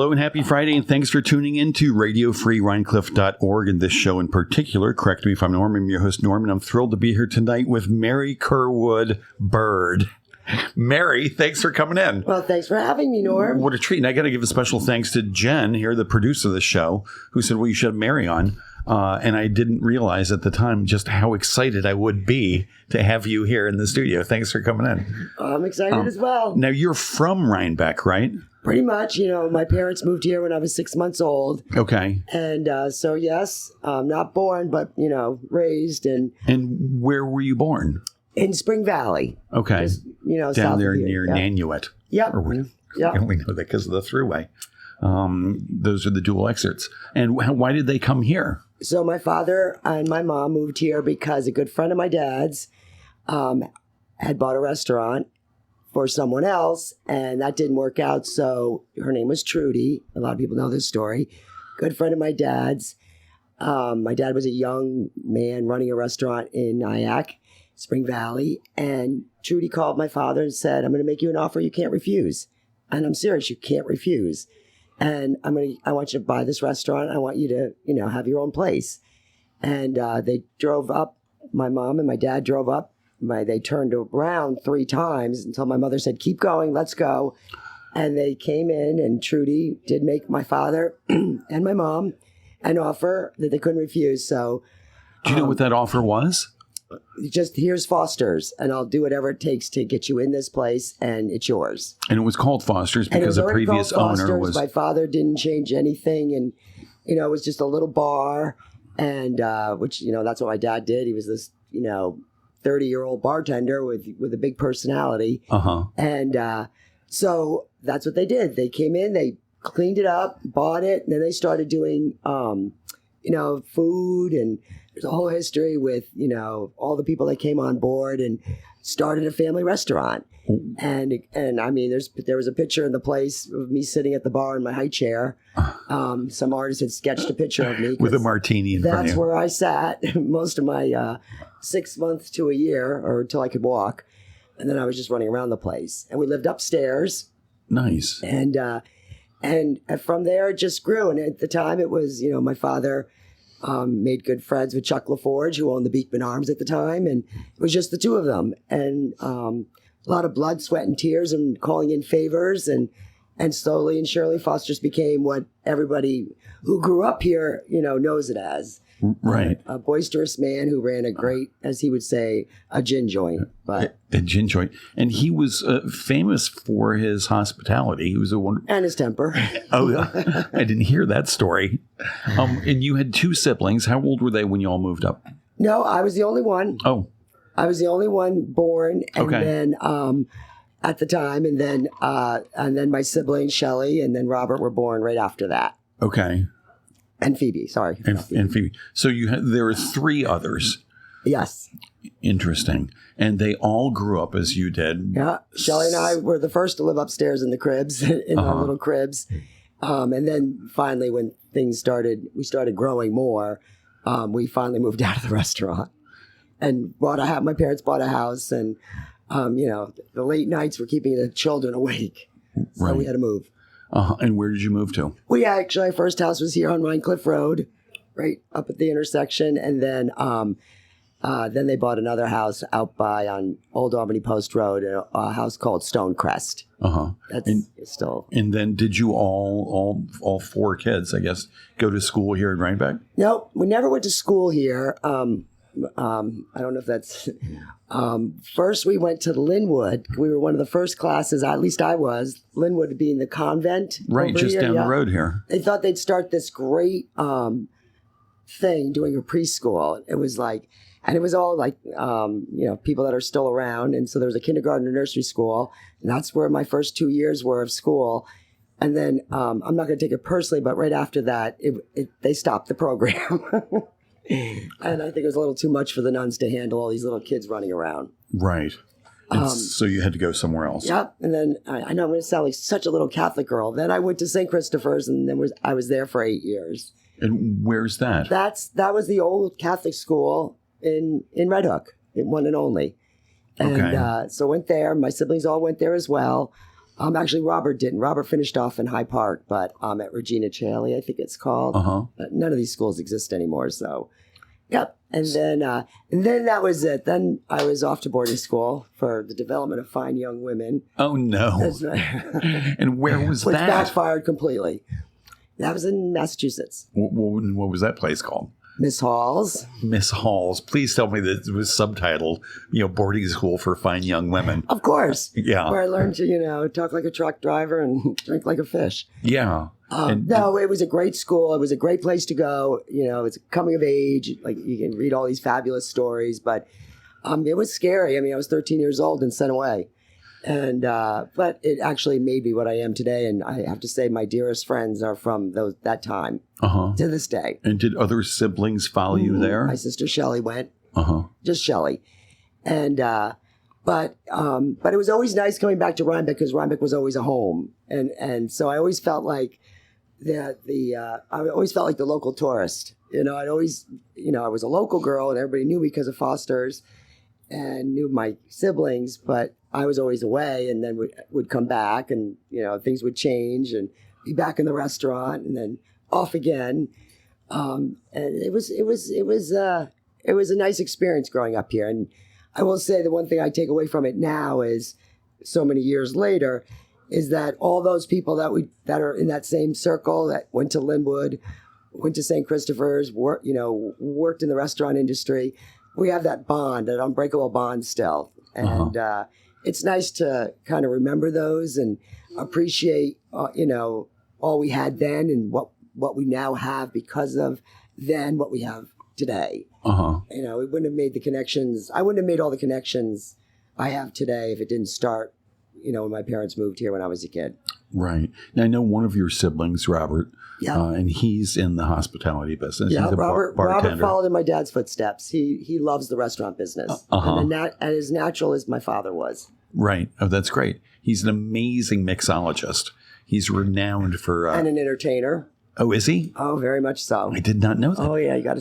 Hello and happy Friday, and thanks for tuning in to RadioFreeRhinecliff.org and this show in particular. Correct me if I'm Norm. I'm your host, Norm, and I'm thrilled to be here tonight with Mari Kirwood Bird. Mari, thanks for coming in. Well, thanks for having me, Norm. What a treat. And I got to give a special thanks to Jen here, the producer of the show, who said, well, you should have Mari on. And I didn't realize at the time just how excited I would be to have you here in the studio. Thanks for coming in. I'm excited as well. Now, you're from Rhinebeck, right? Pretty much. My parents moved here when I was 6 months old. Okay. And so, yes, not born, but, raised. And where were you born? In Spring Valley. Okay. Just, down south there of here. near Nanuet. Yep. I only know that because of the thruway. Those are the dual exits. And why did they come here? So my father and my mom moved here because a good friend of my dad's had bought a restaurant for someone else, and that didn't work out. So her name was Trudy. A lot of people know this story. Good friend of my dad's. My dad was a young man running a restaurant in Nyack, Spring Valley, and Trudy called my father and said, I'm going to make you an offer you can't refuse. And I'm serious, you can't refuse. And I want you to buy this restaurant. I want you to, have your own place. And they drove up. My mom and my dad drove up. They turned around 3 times until my mother said, keep going, let's go. And they came in, and Trudy did make my father and my mom an offer that they couldn't refuse. So, do you know what that offer was? Just, here's Foster's, and I'll do whatever it takes to get you in this place, and it's yours. And it was called Foster's because the previous owner was... My father didn't change anything, and, it was just a little bar, and which, that's what my dad did. He was this, 30-year-old bartender with a big personality. Uh-huh. And so that's what they did. They came in, they cleaned it up, bought it, and then they started doing, food, and there's a whole history with, all the people that came on board and started a family restaurant. And I mean, there was a picture in the place of me sitting at the bar in my high chair. Some artist had sketched a picture of me. With a martini in front of you. That's where I sat most of my 6 months to a year, or until I could walk. And then I was just running around the place. And we lived upstairs. Nice. And from there, it just grew. And at the time, it was, my father... made good friends with Chuck LaForge, who owned the Beekman Arms at the time, and it was just the two of them. And a lot of blood, sweat, and tears, and calling in favors, and slowly and surely, Foster's became what everybody who grew up here, knows it as. Right. A boisterous man who ran a great, as he would say, a gin joint. But a gin joint. And he was famous for his hospitality. He was a wonderful... And his temper. Oh, I didn't hear that story. And you had 2 siblings. How old were they when you all moved up? No, I was the only one. Oh. I was the only one born. And okay. then at the time, and then my siblings, Shelley, and then Robert were born right after that. Okay. And Phoebe, sorry. And Phoebe. So there were 3 others. Yes. Interesting. And they all grew up as you did. Yeah. Shelley and I were the first to live upstairs in the cribs, in our little cribs. And then finally, when we started growing more, we finally moved out of the restaurant and my parents bought a house, and, the late nights were keeping the children awake. So we had to move. And where did you move to? Well, yeah, actually, our first house was here on Rhinecliff Road, right up at the intersection. And then they bought another house out on Old Albany Post Road, a house called Stonecrest. Uh-huh. That's still... And then did you all 4 kids, I guess, go to school here in Rhinebeck? No, we never went to school here. I don't know if that's... First, we went to Linwood. We were one of the first classes, at least I was. Linwood being the convent. Right, just here, down the road here. They thought they'd start this great thing, doing a preschool. It was like... And it was all like, people that are still around. And so there was a kindergarten and nursery school. And that's where my first 2 years were of school. And then I'm not going to take it personally, but right after that, they stopped the program. And I think it was a little too much for the nuns to handle all these little kids running around. Right. So you had to go somewhere else. Yep. And then I know I'm going to sound like such a little Catholic girl. Then I went to St. Christopher's, and then I was there for 8 years. And where's that? That was the old Catholic school in Red Hook, one and only. And okay. So went there. My siblings all went there as well. Actually, Robert didn't. Robert finished off in High Park, but at Regina Caeli, I think it's called. None of these schools exist anymore, so yep. And then that was it. Then I was off to boarding school for the development of fine young women. Oh no! And where was which that? Backfired completely. That was in Massachusetts. What was that place called? Miss Halls. Miss Halls. Please tell me that it was subtitled, boarding school for fine young women. Of course. Yeah. Where I learned to, talk like a truck driver and drink like a fish. Yeah. No, it was a great school. It was a great place to go. It's coming of age. Like you can read all these fabulous stories, but it was scary. I mean, I was 13 years old and sent away. And but it actually made me what I am today. And I have to say my dearest friends are from that time to this day. And did other siblings follow you there? My sister Shelley went. Just Shelley. And but it was always nice coming back to Rhinebeck because Rhinebeck was always a home. And so I always felt like I always felt like the local tourist. I'd always, I was a local girl and everybody knew me because of Foster's and knew my siblings, but I was always away and then would come back and, things would change and be back in the restaurant and then off again. And it was a nice experience growing up here. And I will say the one thing I take away from it now is so many years later is that all those people that are in that same circle that went to Linwood, went to St. Christopher's, worked in the restaurant industry, we have that bond, that unbreakable bond still. And it's nice to kind of remember those and appreciate, all we had then and what we now have because of then what we have today. We wouldn't have made the connections. I wouldn't have made all the connections I have today if it didn't start, when my parents moved here when I was a kid. Right. Now, I know one of your siblings, Robert, and he's in the hospitality business. Yeah, he's a Robert bartender. followed in my dad's footsteps. He loves the restaurant business. And as natural as my father was. Right. Oh, that's great. He's an amazing mixologist. He's renowned for... and an entertainer. Oh, is he? Oh, very much so. I did not know that. Oh, yeah. You got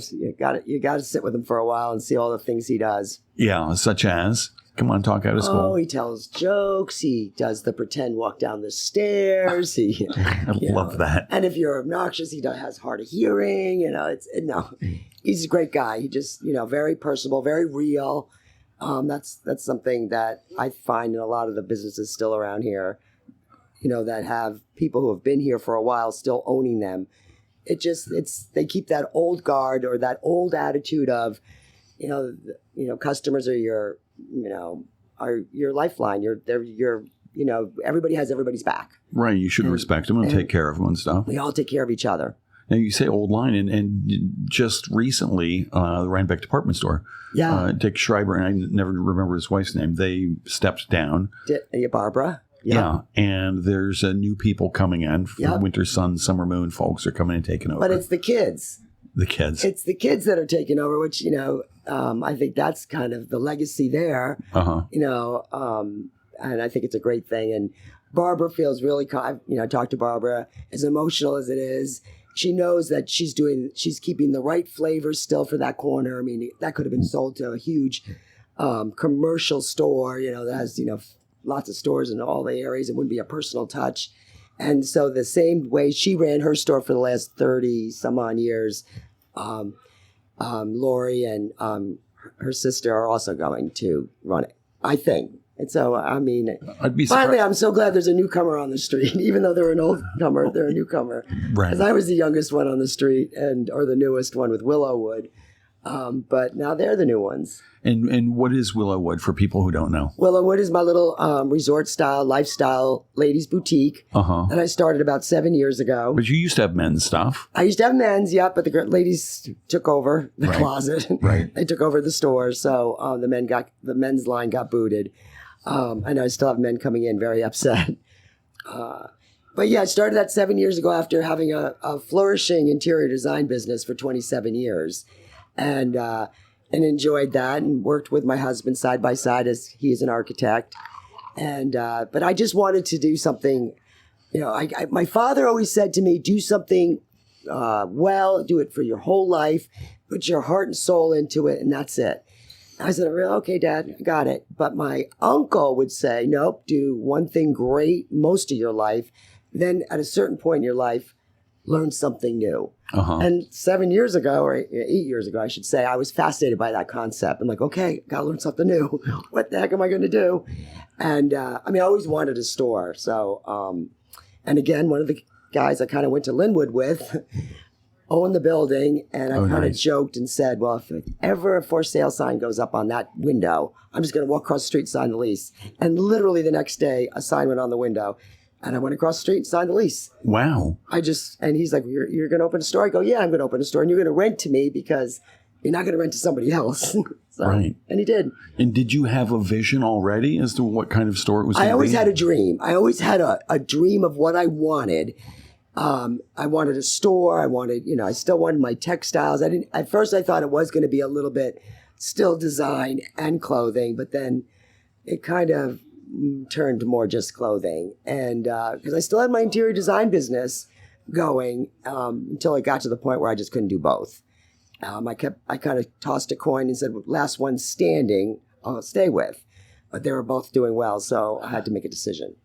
to sit with him for a while and see all the things he does. Yeah, such as... Come on, talk out of school. Oh, he tells jokes. He does the pretend walk down the stairs. I love that. And if you're obnoxious, he has hard of hearing. He's a great guy. He just, very personable, very real. That's something that I find in a lot of the businesses still around here, that have people who have been here for a while still owning them. They keep that old guard or that old attitude of, customers are your lifeline. Everybody has everybody's back. Right. You should respect them and take care of them and stuff. We all take care of each other. Now, you say old line, and just recently, the Rhinebeck department store, Dick Schreiber, and I never remember his wife's name, they stepped down. Barbara. Yeah. And there's new people coming in. Winter Sun, Summer Moon folks are coming and taking over. But it's the kids. It's the kids that are taking over, which, I think that's kind of the legacy there, and I think it's a great thing. And Barbara feels really, I talked to Barbara, as emotional as it is. She knows that she's keeping the right flavors still for that corner. I mean, that could have been sold to a huge commercial store, that has, lots of stores in all the areas. It wouldn't be a personal touch. And so the same way she ran her store for the last 30 some odd years, Lori and her sister are also going to run it, I think. And so, I mean, finally, I'm so glad there's a newcomer on the street. Even though they're an old comer, they're a newcomer. Right. Because I was the youngest one on the street or the newest one with Willow Wood. But now they're the new ones. And what is Willow Wood for people who don't know? Willow Wood is my little resort-style, lifestyle ladies' boutique that I started about 7 years ago. But you used to have men's stuff. I used to have men's, but the ladies took over the closet. Right. They took over the store, so the men's line got booted. And I still have men coming in very upset. But I started that 7 years ago after having a flourishing interior design business for 27 years. And enjoyed that and worked with my husband side by side as he is an architect. And but I just wanted to do something, my father always said to me, do something do it for your whole life, put your heart and soul into it, and that's it. I said, "Really? Okay, Dad, I got it." But my uncle would say, nope, do one thing great most of your life. Then at a certain point in your life, learn something new. And 7 years ago, or 8 years ago, I should say, I was fascinated by that concept. I'm like, okay, got to learn something new. What the heck am I going to do? And I always wanted a store. So, and again, one of the guys I kind of went to Linwood with owned the building. And I kind of joked and said, well, if ever a for sale sign goes up on that window, I'm just going to walk across the street, sign the lease. And literally the next day, a sign went on the window. And I went across the street and signed the lease. Wow. And he's like, you're going to open a store? I go, yeah, I'm going to open a store. And you're going to rent to me because you're not going to rent to somebody else. Right. And he did. And did you have a vision already as to what kind of store it was going to be? I always had a dream. I always had a dream of what I wanted. I wanted a store. I wanted, I still wanted my textiles. At first I thought it was going to be a little bit still design and clothing, but then it kind of turned to more just clothing. And because I still had my interior design business going until it got to the point where I just couldn't do both. I kind of tossed a coin and said, last one standing, I'll stay with. But they were both doing well, so I had to make a decision.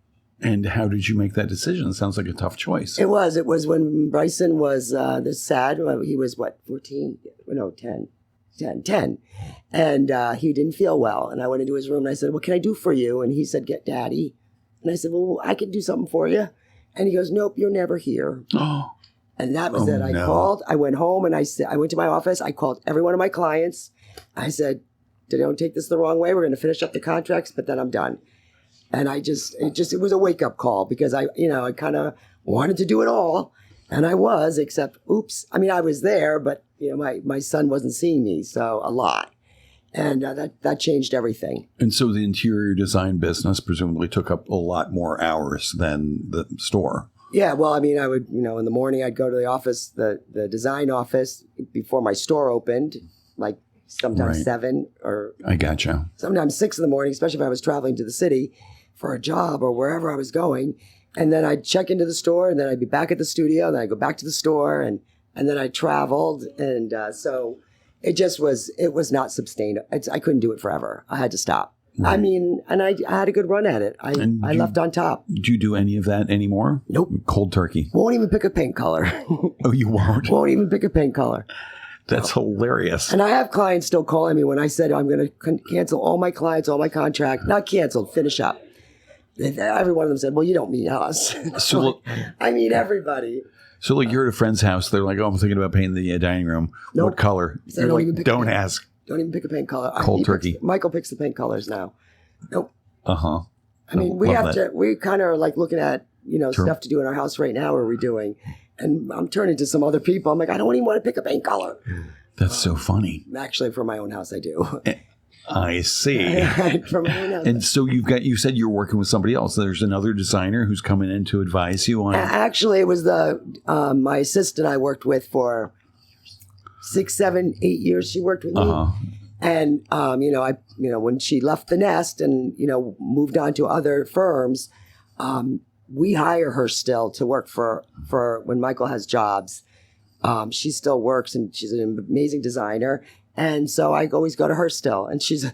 And how did you make that decision? It sounds like a tough choice. It was when Bryson was this sad. He was 14? No, 10. 10. And he didn't feel well. And I went into his room and I said, what can I do for you? And he said, get Daddy. And I said, well, I can do something for you. And he goes, nope, you're never here. Oh. And that was it. I called. I went home and I went to my office. I called every one of my clients. I said, don't take this the wrong way. We're going to finish up the contracts, but then I'm done. And it was a wake up call because I kind of wanted to do it all. And I was, except, oops. I was there, but my son wasn't seeing me, so a lot. And that changed everything. And so the interior design business presumably took up a lot more hours than the store. Yeah, well, I would, in the morning I'd go to the office, the design office before my store opened, like sometimes 7 or I gotcha. Sometimes 6 in the morning, especially if I was traveling to the city for a job or wherever I was going. And then I'd check into the store and then I'd be back at the studio and then I'd go back to the store and then I traveled. And so it was not sustainable. I couldn't do it forever. I had to stop. Right. And I had a good run at it. I left on top. Do you do any of that anymore? Nope. Cold turkey. Won't even pick a paint color. Oh, you won't? Won't even pick a paint color. That's hilarious. And I have clients still calling me when I said I'm going to cancel all my clients, all my contract. Not canceled, finish up. Every one of them said, well, you don't mean us. So I mean everybody. So you're at a friend's house. They're like, oh, I'm thinking about painting the dining room. Nope. What color? You're like, don't ask. Don't even pick a paint color. Cold turkey. Michael picks the paint colors now. Nope. Uh-huh. We kind of are like looking at, stuff to do in our house right now we're redoing. And I'm turning to some other people. I'm like, I don't even want to pick a paint color. That's so funny. Actually, for my own house, I do. I see. For my own house. And so you said you're working with somebody else. There's another designer who's coming in to advise you on. Actually, it was my assistant I worked with for 6, 7, 8 years. She worked with me. And, when she left the nest and, moved on to other firms, we hire her still to work for when Michael has jobs. She still works and she's an amazing designer. And so I always go to her still. And she's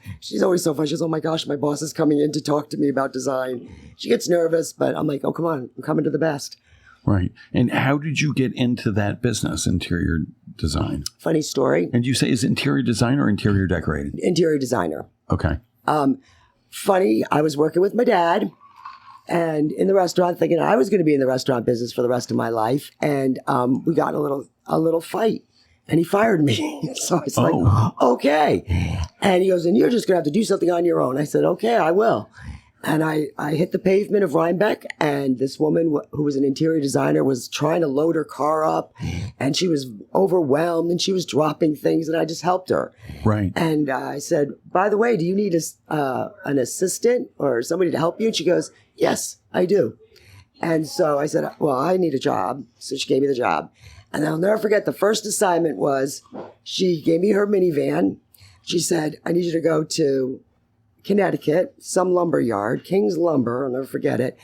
always so fun. She goes, oh my gosh, my boss is coming in to talk to me about design. She gets nervous, but I'm like, oh, come on, I'm coming to the best. Right. And how did you get into that business, interior design? Funny story. And you say is it interior design or interior decorating? Interior designer. Okay. Funny, I was working with my dad and in the restaurant thinking I was going to be in the restaurant business for the rest of my life. And we got in a little fight and he fired me. So it's like, okay. And he goes, and you're just going to have to do something on your own. I said, okay, I will. And I hit the pavement of Rhinebeck, and this woman who was an interior designer was trying to load her car up, and she was overwhelmed, and she was dropping things, and I just helped her. Right. And I said, by the way, do you need an assistant or somebody to help you? And she goes, yes, I do. And so I said, well, I need a job. So she gave me the job. And I'll never forget, the first assignment was she gave me her minivan. She said, I need you to go to Connecticut, some lumber yard, King's Lumber, I'll never forget it.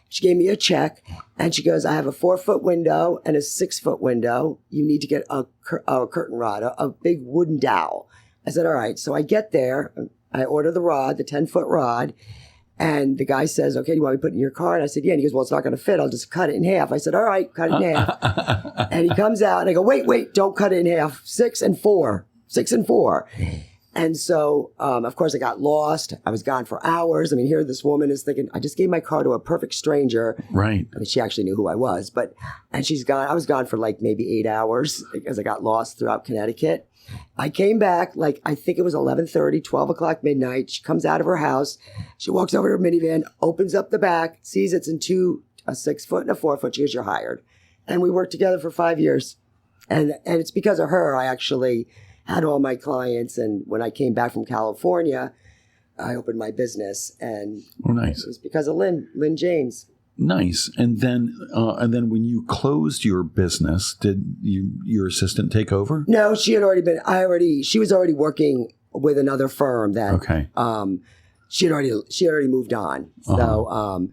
She gave me a check and she goes, I have a 4-foot window and a 6-foot window. You need to get a curtain rod, a big wooden dowel. I said, all right. So I get there. I order the rod, the 10-foot rod. And the guy says, okay, do you want me to put it in your car? And I said, yeah. And he goes, well, it's not going to fit. I'll just cut it in half. I said, all right, cut it in half. And he comes out and I go, wait, don't cut it in half. 6 and 4. And so, of course, I got lost. I was gone for hours. I mean, here this woman is thinking, I just gave my car to a perfect stranger. Right. I mean, she actually knew who I was, and she's gone. I was gone for like maybe 8 hours because I got lost throughout Connecticut. I came back, like, I think it was 11:30, 12 o'clock midnight. She comes out of her house. She walks over to her minivan, opens up the back, sees it's in a 6-foot and a 4-foot. She goes, you're hired. And we worked together for 5 years. And it's because of her I actually had all my clients. And when I came back from California, I opened my business. And nice. It was because of Lynn James. Nice. And then when you closed your business, did your assistant take over? No, she was already working with another firm that, okay. She had already moved on. So,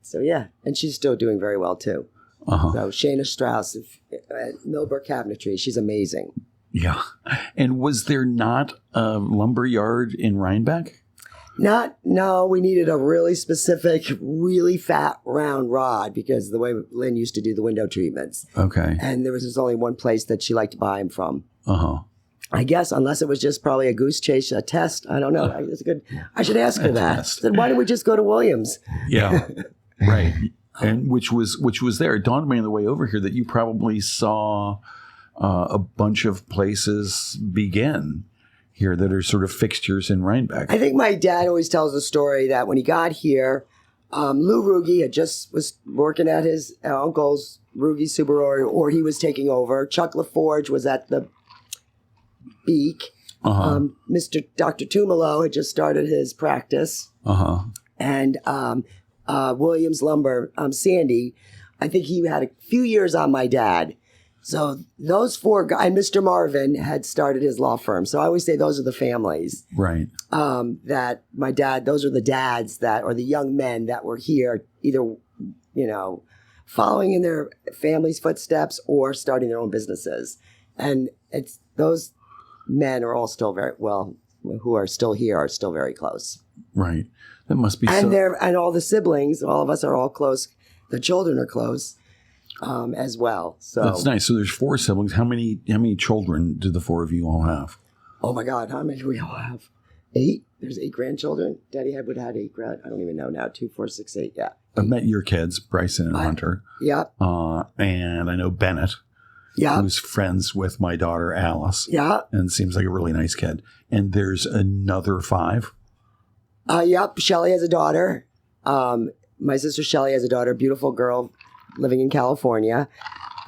so yeah, and she's still doing very well too. So Shayna Strauss at Millbrook Cabinetry, she's amazing. Yeah. And was there not a lumber yard in Rhinebeck? No, we needed a really specific, really fat, round rod because the way Lynn used to do the window treatments. Okay. And there was just only one place that she liked to buy them from. I guess, unless it was just probably a goose chase, a test. I don't know. It's good. I should ask her that. Then why don't we just go to Williams? Yeah. Right. And which was there. It dawned on me on the way over here that you probably saw a bunch of places begin here that are sort of fixtures in Rhinebeck. I think my dad always tells the story that when he got here, Lou Ruge was working at his uncle's Ruge Subaru, or he was taking over. Chuck LaForge was at the Beak. Mr. Dr. Tumalo had just started his practice. And Williams Lumber, Sandy, I think he had a few years on my dad. So those 4 guys, and Mr. Marvin had started his law firm. So I always say those are the families. Right. That my dad, those are the dads or the young men that were here, either, following in their family's footsteps or starting their own businesses. And it's those men are all still who are still here are still very close. Right. That must be and all the siblings, all of us are all close. The children are close. As well. So that's nice. So there's 4 siblings. How many children do the 4 of you all have? Oh my God, how many do we all have? 8. There's 8 grandchildren. Daddy had 8 I don't even know now. 2, 4, 6, 8. Yeah. I've met your kids, Bryson and Hunter. Yeah. And I know Bennett. Yeah. Who's friends with my daughter Alice. Yeah. And seems like a really nice kid. And there's another 5. Yep. Shelly has a daughter. My sister Shelly has a daughter, beautiful girl, living in California,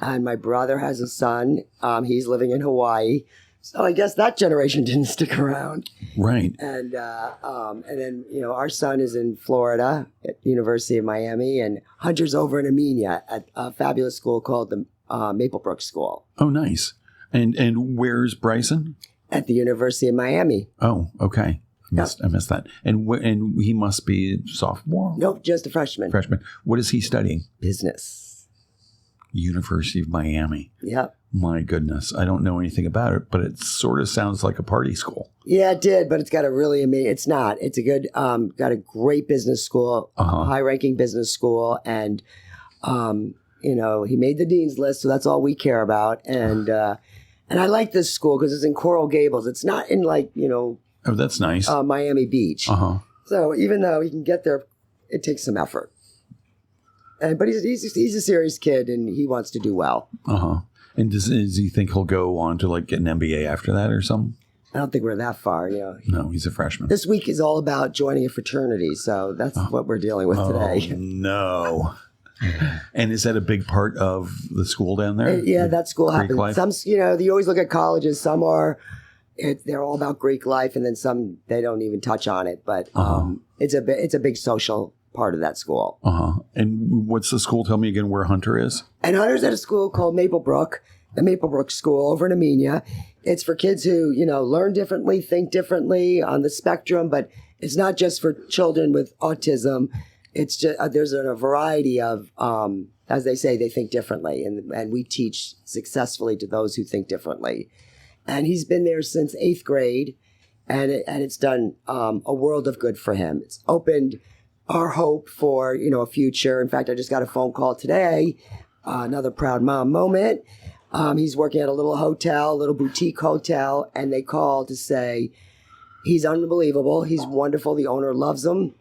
and my brother has a son. He's living in Hawaii. So I guess that generation didn't stick around. Right. And then our son is in Florida at University of Miami, and Hunter's over in Armenia at a fabulous school called the Maplebrook School. Oh, nice. And where's Bryson? At the University of Miami. Oh, okay. I missed that. And he must be sophomore? Nope, just a freshman. What is he studying? Business. University of Miami. Yep. My goodness. I don't know anything about it, but it sort of sounds like a party school. Yeah, it did, but it's got a really amazing, it's not. It's a good, got a great business school, high-ranking business school, and, he made the dean's list, so that's all we care about. And I like this school because it's in Coral Gables. It's not in Oh, that's nice. Miami Beach. So even though he can get there, it takes some effort. But he's a serious kid, and he wants to do well. And does he think he'll go on to get an MBA after that or something? I don't think we're that far. No, he's a freshman. This week is all about joining a fraternity, so that's what we're dealing with today. No. And is that a big part of the school down there? Yeah, that school happens. Life? Some, you always look at colleges. Some are. They're all about Greek life, and then some they don't even touch on it. But it's a big social part of that school. And what's the school? Tell me again where Hunter is. And Hunter's at a school called Maplebrook, the Maplebrook School over in Armenia. It's for kids who learn differently, think differently on the spectrum. But it's not just for children with autism. It's just there's a variety of, as they say, they think differently, and we teach successfully to those who think differently. And he's been there since 8th grade, and it's done a world of good for him. It's opened our hope for, a future. In fact, I just got a phone call today, another proud mom moment. He's working at a little hotel, little boutique hotel, and they called to say he's unbelievable. He's wonderful. The owner loves him.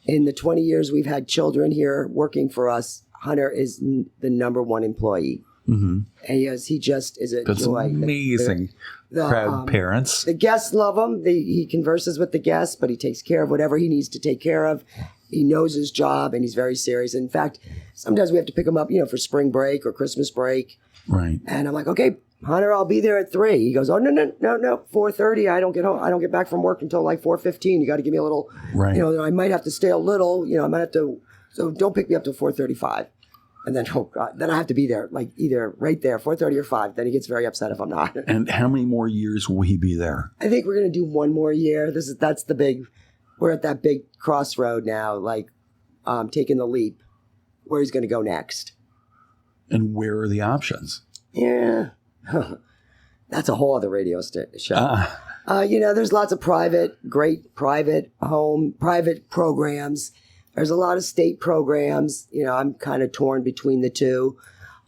In the 20 years we've had children here working for us, Hunter is the number one employee. Mm-hmm. And he just is a That's joy. amazing. Proud parents. The guests love him. He converses with the guests, but he takes care of whatever he needs to take care of. He knows his job, and he's very serious. In fact, sometimes we have to pick him up, for spring break or Christmas break. Right. And I'm like, okay, Hunter, I'll be there at 3. He goes, oh, no, 4:30. I don't get home. I don't get back from work until like 4:15. You got to give me a little, right. I might have to stay a little, I might have to, so don't pick me up till 4:35. And then, oh God, then I have to be there, like either right there, 4:30 or 5. Then he gets very upset if I'm not. And how many more years will he be there? I think we're going to do one more year. That's the big, we're at that big crossroad now, like taking the leap where he's going to go next. And where are the options? Yeah. That's a whole other radio show. There's lots of great private programs. There's a lot of state programs. I'm kind of torn between the two.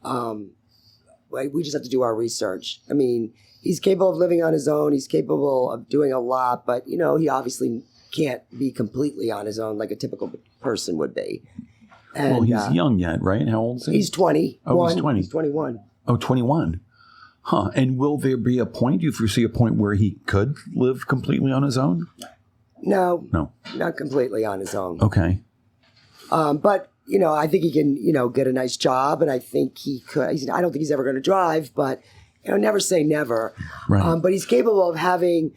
We just have to do our research. I mean, he's capable of living on his own. He's capable of doing a lot, but, he obviously can't be completely on his own like a typical person would be. And, he's young yet, right? How old is he? He's 20. Oh, he's 20. He's 21. Oh, 21. Huh. And will there be a point, do you foresee a point where he could live completely on his own? No, not completely on his own. Okay. But, I think he can, get a nice job, and I think he could. I don't think he's ever going to drive, but, never say never. Right. But he's capable of having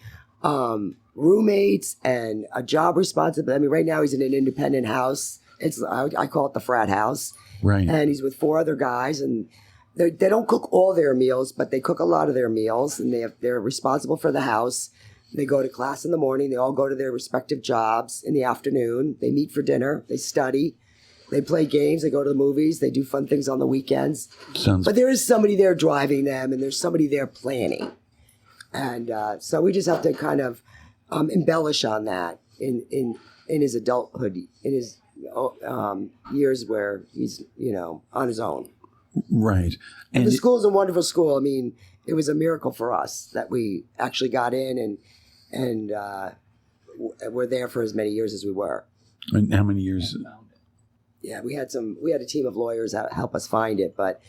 roommates and a job responsibility. I mean, right now he's in an independent house. I call it the frat house. Right. And he's with 4 other guys, and they don't cook all their meals, but they cook a lot of their meals, and they're responsible for the house. They go to class in the morning. They all go to their respective jobs in the afternoon. They meet for dinner. They study. They play games. They go to the movies. They do fun things on the weekends. But there is somebody there driving them, and there's somebody there planning. And so we just have to kind of embellish on that in his adulthood, in his years where he's, on his own. Right. And the school's a wonderful school. I mean, it was a miracle for us that we actually got in and were there for as many years as we were. And how many years? Yeah, we had a team of lawyers help us find it, but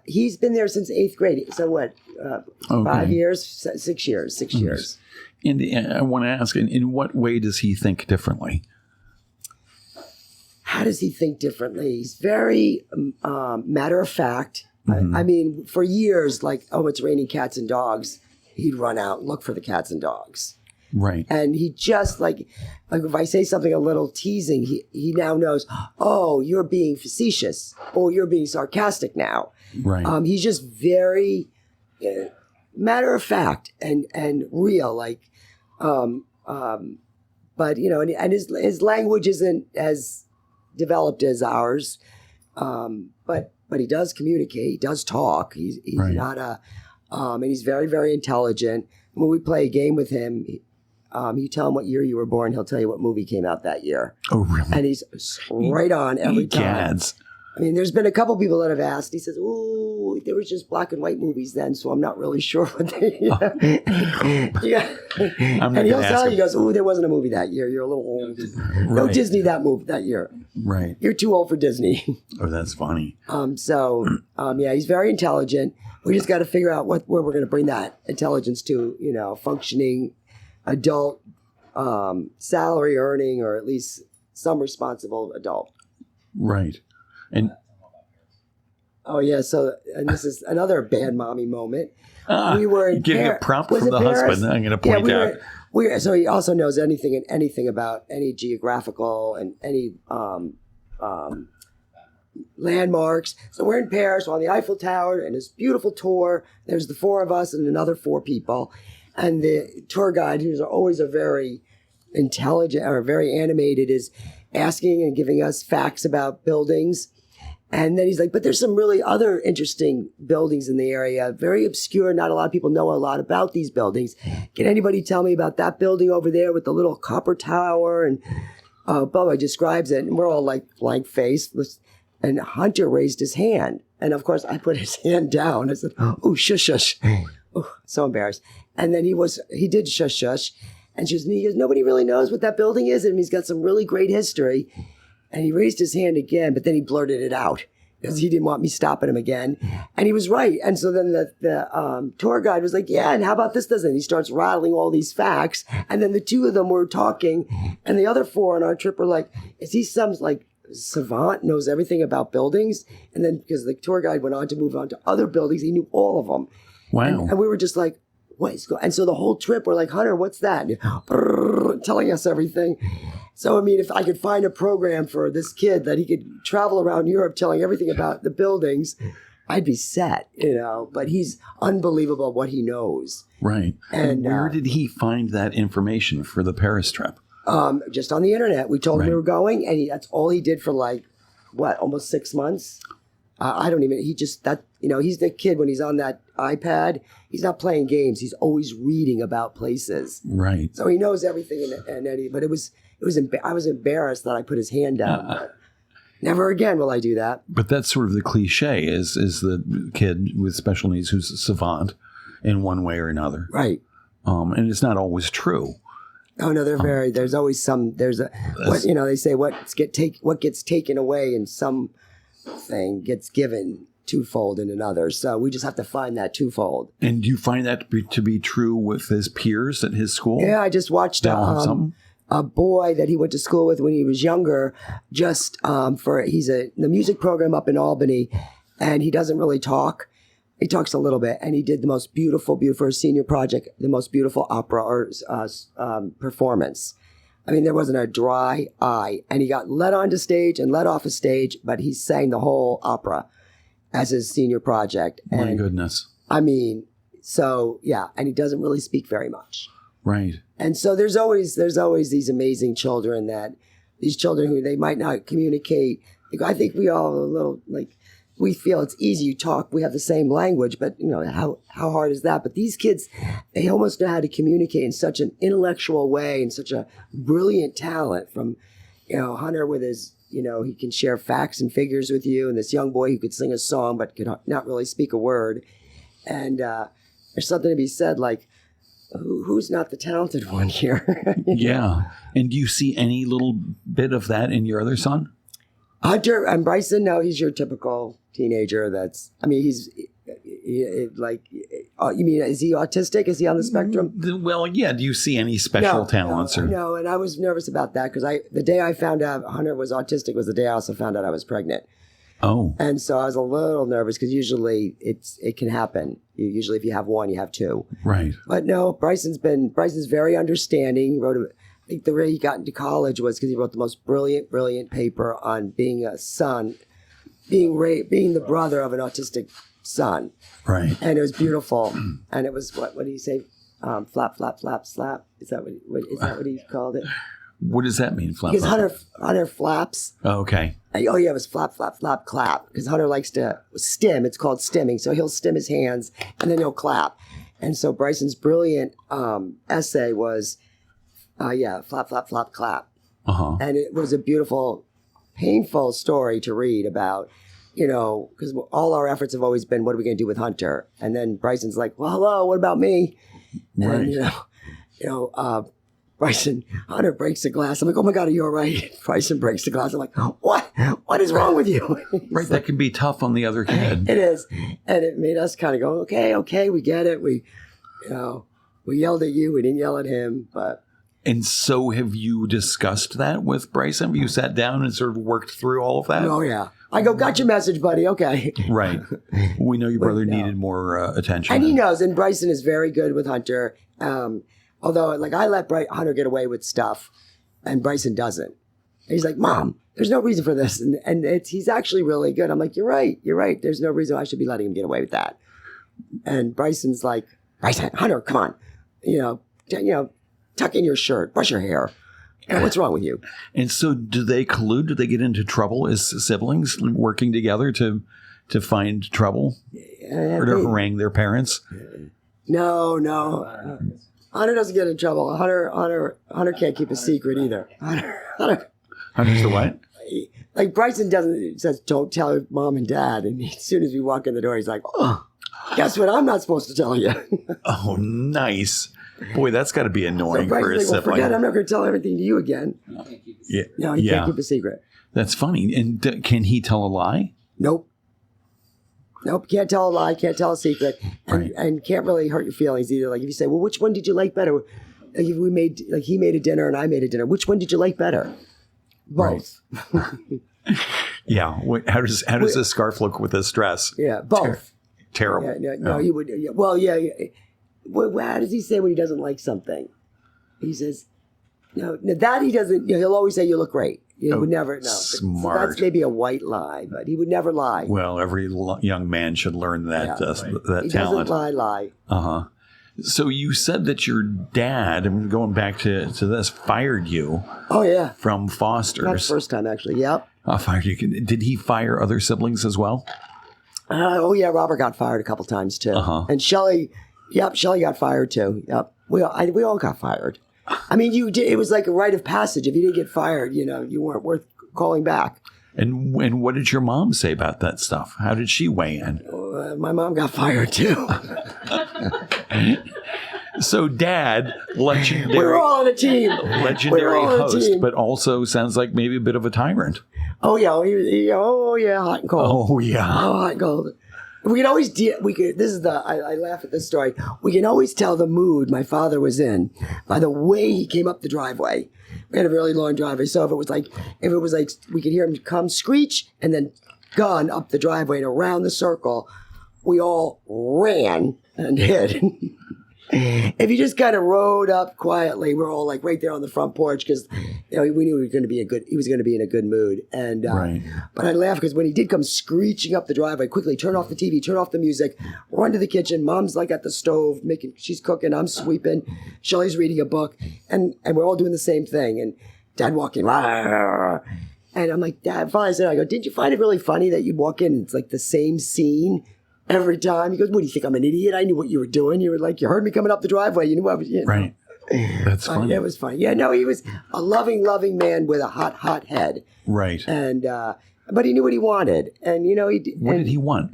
he's been there since 8th grade. So what? 5 years, 6 years, 6 years. And I want to ask, in what way does he think differently? How does he think differently? He's very matter of fact. Mm-hmm. I mean, for years, like, oh, it's raining cats and dogs, he'd run out and look for the cats and dogs. Right. And he just, like if I say something a little teasing, he now knows, oh, you're being facetious. Oh, you're being sarcastic now. Right. He's just very matter of fact and real, like, but, and his language isn't as developed as ours, but he does communicate. He does talk. He's right. Not and he's very, very intelligent. When we play a game with him, you tell him what year you were born, he'll tell you what movie came out that year. Oh, really? And he's right on every time. Gads. I mean, there's been a couple people that have asked. He says, "Ooh, there was just black and white movies then, so I'm not really sure what they." Yeah. And he'll tell you, he goes, "Ooh, there wasn't a movie that year. You're a little old. Right. No Disney that year. Right. You're too old for Disney." Oh, that's funny. Yeah, he's very intelligent. We just got to figure out where we're going to bring that intelligence to. Functioning adult, salary earning, or at least some responsible adult. Right. And and this is another bad mommy moment. We were in getting a prompt from the husband. I'm going to point out. So he also knows anything about any geographical and any landmarks. So we're in Paris, we're on the Eiffel Tower, and this beautiful tour. There's the 4 of us and another 4 people, and the tour guide, who's always a very intelligent or very animated, is asking and giving us facts about buildings. And then he's like, but there's some really other interesting buildings in the area, very obscure. Not a lot of people know a lot about these buildings. Can anybody tell me about that building over there with the little copper tower? And Bubba describes it, and we're all like blank faced. And Hunter raised his hand. And of course, I put his hand down. I said, oh, shush, shush. Oh, so embarrassed. And then he did shush, shush. And he goes, nobody really knows what that building is. And he's got some really great history. And he raised his hand again, but then he blurted it out because he didn't want me stopping him again. And he was right. And so then the tour guide was like, yeah, and how about this doesn't? He starts rattling all these facts. And then the two of them were talking. And the other four on our trip were like, is he some like savant, knows everything about buildings? And then because the tour guide went on to move on to other buildings, he knew all of them. Wow. And we were just like, what is going on? And so the whole trip, we're like, Hunter, what's that? And telling us everything. So, I mean, if I could find a program for this kid that he could travel around Europe telling everything about the buildings, I'd be set, But he's unbelievable what he knows. Right. And where did he find that information for the Paris trip? Just on the internet. We told him we were going, and that's all he did for almost 6 months. I don't even, he's the kid when he's on that iPad, he's not playing games. He's always reading about places. Right. So he knows everything. But I was embarrassed that I put his hand down. But never again will I do that. But that's sort of the cliche is the kid with special needs who's a savant in one way or another. Right. And it's not always true. Oh no, they're there's always they say what gets taken away in some thing gets given twofold in another. So we just have to find that twofold. And do you find that to be true with his peers at his school? Yeah, I just watched a boy that he went to school with when he was younger, he's the music program up in Albany, and he doesn't really talk. He talks a little bit, and he did the most beautiful for a senior project, the most beautiful opera or performance. I mean, there wasn't a dry eye, and he got led onto stage and led off a stage, but he sang the whole opera as his senior project. My goodness. I mean, so yeah, and he doesn't really speak very much. Right. And so there's always these amazing children who they might not communicate. I think we all we feel it's easy. You talk, we have the same language, but how hard is that? But these kids, they almost know how to communicate in such an intellectual way and such a brilliant talent from, Hunter with his, he can share facts and figures with you. And this young boy who could sing a song, but could not really speak a word. And there's something to be said, like, who's not the talented one here? Yeah. And do you see any little bit of that in your other son? Hunter and Bryson, no, he's your typical teenager. Is he autistic? Is he on the spectrum? Well, yeah. Do you see any special talents? No, and I was nervous about that because the day I found out Hunter was autistic was the day I also found out I was pregnant. Oh. And so I was a little nervous because usually it can happen. Usually if you have one, you have two. Right. But no, Bryson's very understanding. He wrote I think the way he got into college was because he wrote the most brilliant paper on being a son, being the brother of an autistic son. Right. And it was beautiful. And it was, what did he say? Flap, flap, flap, slap. Is that what he called it? What does that mean, flap? Because Hunter flaps. Oh, okay. Oh, yeah, it was flap, flap, flap, clap. Because Hunter likes to stim. It's called stimming. So he'll stim his hands, and then he'll clap. And so Bryson's brilliant essay was, flap, flap, flap, clap. Uh-huh. And it was a beautiful, painful story to read about, because all our efforts have always been, what are we going to do with Hunter? And then Bryson's like, well, hello, what about me? Right. And, Hunter breaks the glass. I'm like, oh my God, are you all right? Bryson breaks the glass. I'm like, what? What is wrong with you? Right, that can be tough on the other kid. It is. And it made us kind of go, okay, we get it. We yelled at you. We didn't yell at him, but. And so have you discussed that with Bryson? Have you sat down and sort of worked through all of that? Oh, yeah. I go, got your message, buddy. Okay. Right. We know your brother needed more attention. And he knows. And Bryson is very good with Hunter. Although, I let Hunter get away with stuff, and Bryson doesn't. And he's like, Mom, there's no reason for this. And he's actually really good. I'm like, you're right. There's no reason I should be letting him get away with that. And Bryson's like, Hunter, come on. Tuck in your shirt, brush your hair. What's wrong with you? And so do they collude? Do they get into trouble as siblings working together to find trouble or to harangue their parents? No. Hunter doesn't get in trouble. Hunter can't keep a secret either. Hunter's the what? Like Bryson says, don't tell mom and dad. And as soon as we walk in the door, he's like, oh, guess what I'm not supposed to tell you. Oh, nice. Boy, that's got to be annoying for a like, sibling. Forget, I'm not going to tell everything to you again. No, he can't keep a secret. That's funny. And can he tell a lie? Nope, can't tell a lie, can't tell a secret, and can't really hurt your feelings either. Like if you say, well, which one did you like better? Like if he made a dinner and I made a dinner. Which one did you like better? Both. Right. Yeah. How does this scarf look with this dress? Yeah, both. Terrible. No, he would. Yeah, well, yeah. How does he say when he doesn't like something? He says, no, that he doesn't. He'll always say, you look great. He would never. No, smart. So that's maybe a white lie, but he would never lie. Well, every young man should learn that that he talent. Doesn't lie. So you said that your dad, I'm going back to this, fired you. Oh yeah, from Foster's. Not the first time actually. Yep. Fired you. Did he fire other siblings as well? Oh yeah, Robert got fired a couple times too, and Shelley. Yep, Shelley got fired too. Yep, we all got fired. I mean, it was like a rite of passage. If you didn't get fired, you weren't worth calling back. And what did your mom say about that stuff? How did she weigh in? My mom got fired too. So Dad, legendary. We're all on a team. Legendary host, but also sounds like maybe a bit of a tyrant. Oh yeah, hot and cold. Oh yeah, hot and cold. We can always I laugh at this story. We can always tell the mood my father was in by the way he came up the driveway. We had a really long driveway, so if it was like we could hear him come screech and then gun up the driveway and around the circle, we all ran and hid. If you just kind of rode up quietly, we're all like right there on the front porch because we knew he was going to be in a good mood. And but I laugh because when he did come screeching up the driveway, quickly turn off the TV, turn off the music, run to the kitchen. Mom's like at the stove she's cooking, I'm sweeping, Shelley's reading a book, and we're all doing the same thing. And Dad walking, and I'm like, Dad, finally I go, didn't you find it really funny that you'd walk in and it's like the same scene every time? He goes, what do you think, I'm an idiot? I knew what you were doing. You were like, you heard me coming up the driveway. You knew I was, Right. That's funny. It was funny. Yeah, no, he was a loving man with a hot head. Right. And, but he knew what he wanted. And, what did he want?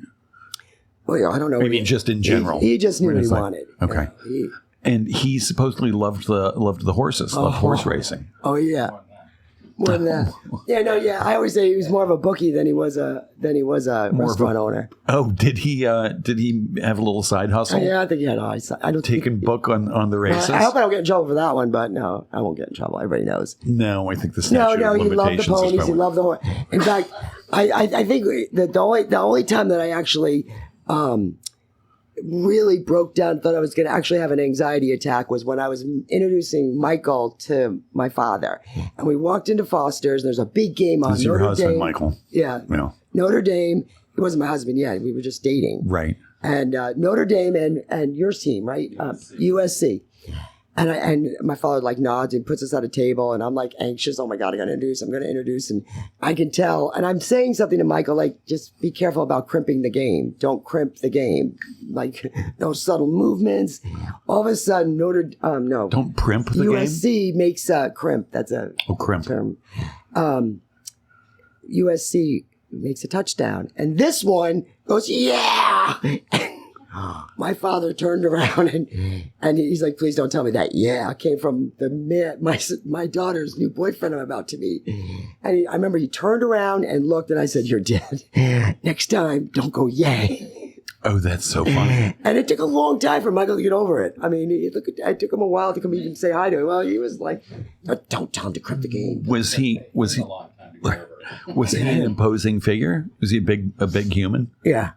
Well, yeah, I don't know. Maybe just in general. He just knew what he wanted. Okay. And he supposedly loved the horses, loved horse racing. Oh, yeah. More than that. I always say he was more of a bookie than he was a restaurant owner. Oh, did he have a little side hustle? Yeah, I think he had a side. Taking book on the races. I hope I don't get in trouble for that one, but no, I won't get in trouble. Everybody knows. No, I think the statute of he loved the ponies. He loved the horse. In fact, I think the only time that I actually really broke down, thought I was going to actually have an anxiety attack was when I was introducing Michael to my father. And we walked into Foster's, and there's a big game on. This is your husband, Michael. Yeah. Notre Dame. He wasn't my husband yet. We were just dating. Right. And Notre Dame and your team, right? USC. And my father like nods and puts us at a table, and I'm like anxious. Oh my God, I'm going to introduce. And I can tell. And I'm saying something to Michael, like, just be careful about crimping the game. Don't crimp the game. Like, no subtle movements. All of a sudden, Don't primp the USC game? makes crimp. That's a crimp term. USC makes a touchdown. And this one goes, yeah! My father turned around and he's like, please don't tell me that. Yeah, I came from the man, my daughter's new boyfriend I'm about to meet. And I remember he turned around and looked, and I said, you're dead. Next time, don't go yay. Oh, that's so funny. And it took a long time for Michael to get over it. I mean, it took him a while to come even say hi to him. Well, he was like, don't tell him to crimp the game. Was he an imposing figure? Was he a big human? Yeah.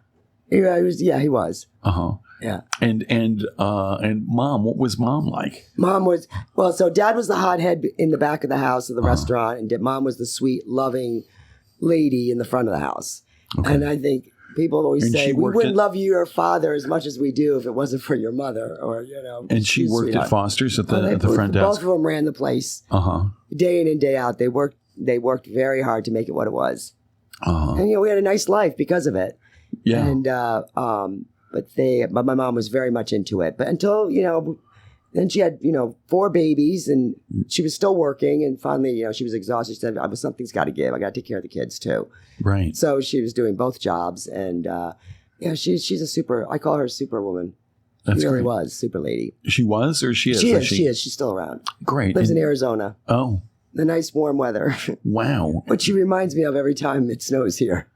He was. Yeah. And Mom, what was Mom like? Mom was, so Dad was the hothead in the back of the house of the restaurant, and Mom was the sweet, loving lady in the front of the house. Okay. And I think people always And say, she we worked wouldn't at- love your father as much as we do if it wasn't for your mother, or, you know. And she she's worked sweetheart. at Foster's at the front Both desk. of them ran the place day in and day out. They worked very hard to make it what it was. And, you know, we had a nice life because of it. Yeah. And, but my mom was very much into it. But until, you know, then she had, you know, 4 babies, and she was still working. And finally, you know, she was exhausted. She said, something's got to give. I got to take care of the kids too. Right. So she was doing both jobs. And, yeah, she's a super, I call her a superwoman. That's She really great. was, super lady. She was, or she is? She is. She's still around. Great. Lives in Arizona. Oh, The nice warm weather. wow. Which she reminds me of every time it snows here.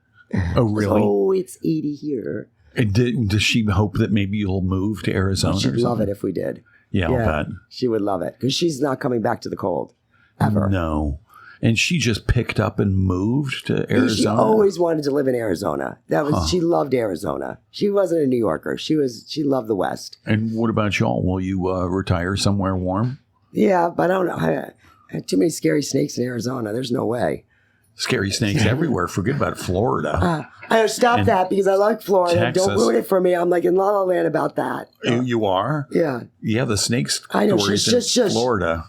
Oh, really? Oh, it's 80 here. And does she hope that maybe you'll move to Arizona? She'd or love something? it if we did. Yeah, I'll bet. She would love it because she's not coming back to the cold ever. No. And she just picked up and moved to Arizona? She always wanted to live in Arizona. That was She loved Arizona. She wasn't a New Yorker. She loved the West. And what about y'all? Will you retire somewhere warm? Yeah, but I don't know. I had too many scary snakes in Arizona. There's no way. Scary snakes everywhere. Forget about Florida. I stop that because I like Florida. Texas. Don't ruin it for me. I'm like in La La Land about that. You are? Yeah. Yeah, the snake I know. stories Shush, in shush. Florida.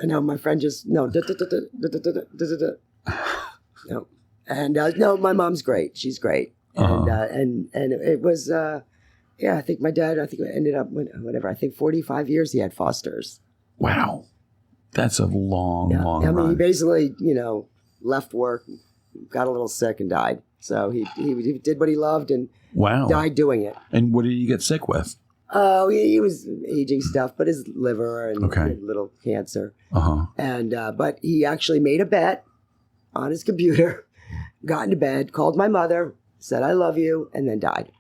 I know my friend just no. No. And no, my mom's great. She's great. And it was I think my dad. I think it ended up whatever. I think 45 years he had Fosters. Wow. That's a long, long I mean, run. he basically left work, got a little sick, and died. So he did what he loved and died doing it. And what did he get sick with? Oh, he was aging stuff, but his liver and a little cancer. And but he actually made a bet on his computer, got into bed, called my mother, said I love you, and then died.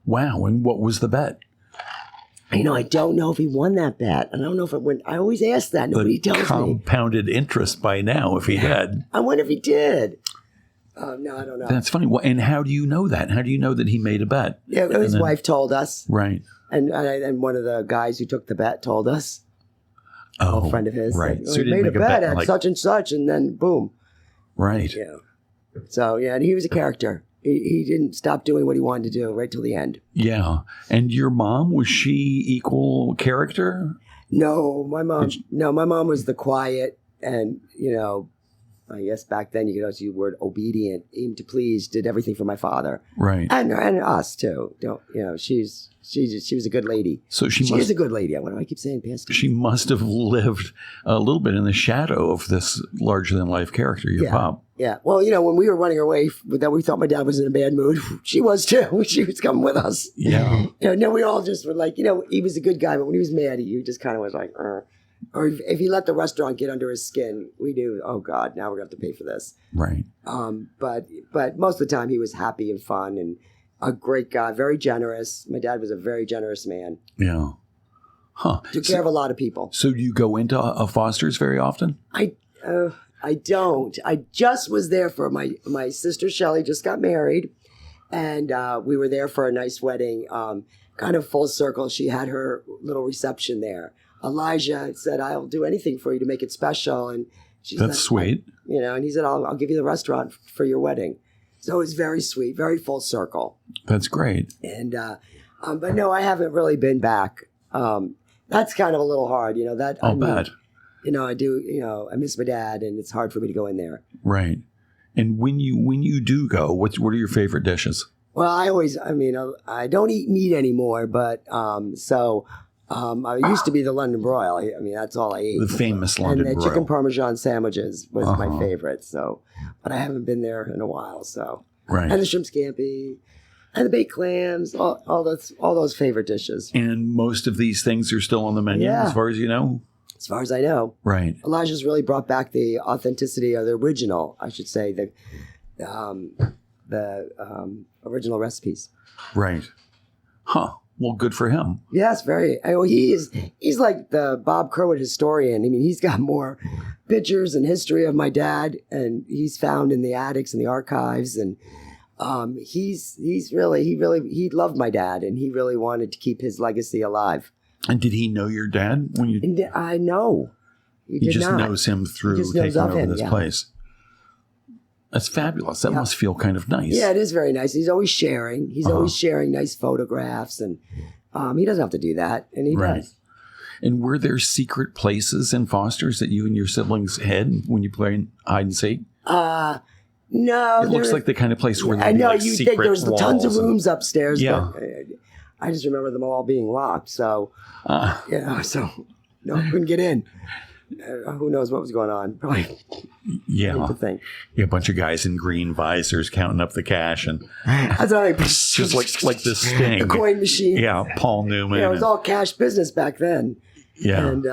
Wow. And what was the bet? I don't know if he won that bet. I don't know if it went. I always ask that. Nobody tells me. Compounded interest by now if he had. I wonder if he did. No, I don't know. That's funny. Well, and how do you know that? How do you know that he made a bet? Yeah, his wife told us. Right. And one of the guys who took the bet told us. Oh, a friend of his. Right. Said, So he he didn't made a make a bet bet, at like- such and such, and then boom. Right. Yeah. So, yeah, and he was a character. He didn't stop doing what he wanted to do right till the end. Yeah. And your mom, was she equal character? No, my mom was the quiet and, I guess back then you could also use the word obedient, aimed to please, did everything for my father. Right. And us too. She was a good lady. So she is a good lady. What do I keep saying? Past tense? She must have lived a little bit in the shadow of this larger than life character, your pop. Yeah. Well, when we were running away, that we thought my dad was in a bad mood. She was too. She was coming with us. Yeah. We all just were like, he was a good guy, but when he was mad, he just kind of was like, Or if he let the restaurant get under his skin, we knew, oh God, now we're going to have to pay for this. Right. But most of the time he was happy and fun and a great guy, very generous. My dad was a very generous man. Yeah. Huh. Took care of a lot of people. So do you go into a Foster's very often? I don't. I just was there for my sister Shelley just got married, and we were there for a nice wedding, kind of full circle. She had her little reception there. Elijah said, "I'll do anything for you to make it special," and she's That's sweet. And he said, "I'll give you the restaurant for your wedding." So it was very sweet, very full circle. That's great. And but no, I haven't really been back. That's kind of a little hard, I'll bet. I do. I miss my dad, and it's hard for me to go in there. Right. And when you do go, what are your favorite dishes? Well, I don't eat meat anymore, but I used to be the London broil. That's all I ate. The famous London and the broil. chicken parmesan sandwiches was my favorite. So, but I haven't been there in a while. So, right. And the shrimp scampi, and the baked clams, all those favorite dishes. And most of these things are still on the menu, as far as you know. As far as I know, right. Elijah's really brought back the authenticity of the original. I should say the original recipes. Right. Huh. Well, good for him. Yes, very. He's like the Bob Kirwood historian. He's got more pictures and history of my dad, and he's found in the attics and the archives. And he loved my dad, and he really wanted to keep his legacy alive. And did he know your dad when you? I know. He just knows him through taking over this place. That's fabulous. That must feel kind of nice. Yeah, it is very nice. He's always sharing. He's always sharing nice photographs, and he doesn't have to do that, and he does. And were there secret places in Foster's that you and your siblings had when you played hide and seek? No. It looks like the kind of place where I know like you think there's tons of rooms upstairs, yeah. but I just remember them all being locked. So, so no, couldn't get in. Who knows what was going on? Probably. Yeah. A bunch of guys in green visors counting up the cash, and that's like just like this Sting, a coin machine. Yeah, Paul Newman. It was all cash business back then. Yeah, and